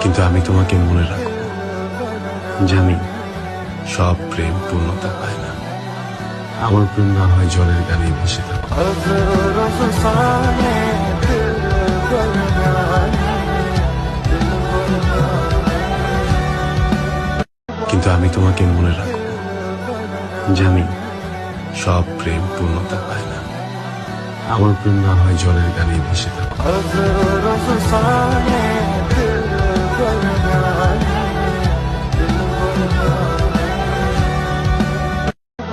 কিন্তু আমি তোমাকে মনে রাখবো। জানি সব প্রেম পূর্ণতা পায় না, আমার প্রেম না হয় জলের গানে ভেসে থাকে। কিন্তু আমি তোমাকে মনে রাখবো। জানি সব প্রেম পূর্ণতা পায় না, আমার প্রেম না হয় জলের গানে ভেসে থাকে।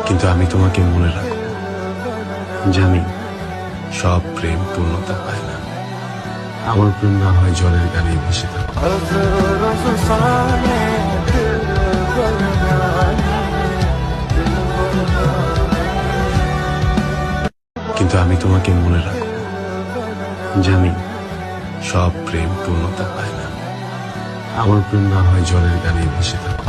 কিন্তু আমি তোমাকে মনে রাখবো। জানি সব প্রেম পূর্ণতা পায় না, আমার প্রেম না হয় জলের গানে ভেসে থাকে। কিন্তু আমি তোমাকে মনে রাখবো। জানি সব প্রেম পূর্ণতা পায় না, আমার প্রেম না হয় জলের গানে ভেসে থাকে।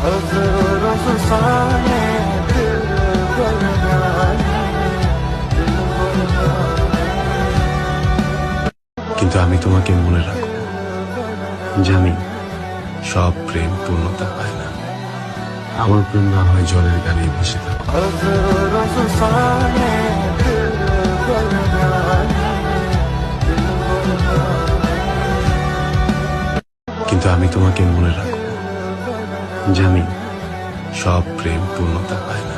কিন্তু আমি তোমাকে মনে রাখবো। জানি সব প্রেম পূর্ণতা পায় না, আমার প্রেম না হয় জলের গানে ভেসে থাকে। কিন্তু আমি তোমাকে মনে রাখবো। জানি সব প্রেম পূর্ণতা পায় না,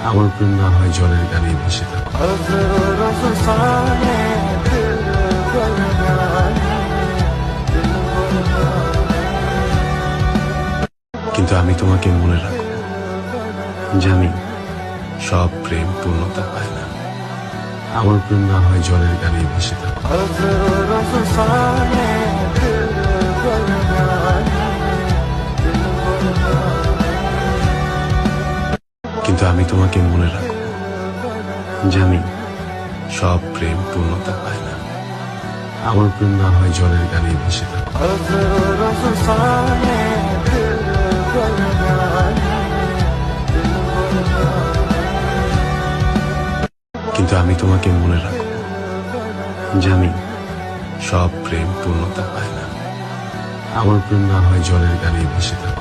আমার প্রেম না হয় জলের গানে ভেসে থাকে। কিন্তু আমি তোমাকে মনে রাখবো। জানি সব প্রেম পূর্ণতা পায় না, আমার প্রেম না হয় জলের গানে ভেসে থাকে। কিন্তু আমি তোমাকে মনে রাখবো। জানি সব প্রেম পূর্ণতা পায় না, আমার প্রেম না হয় জলের গানে ভেসে থাকে। কিন্তু আমি তোমাকে মনে রাখবো। জানি সব প্রেম পূর্ণতা পায় না, আমার প্রেম না হয় জলের গানে ভেসে থাকে।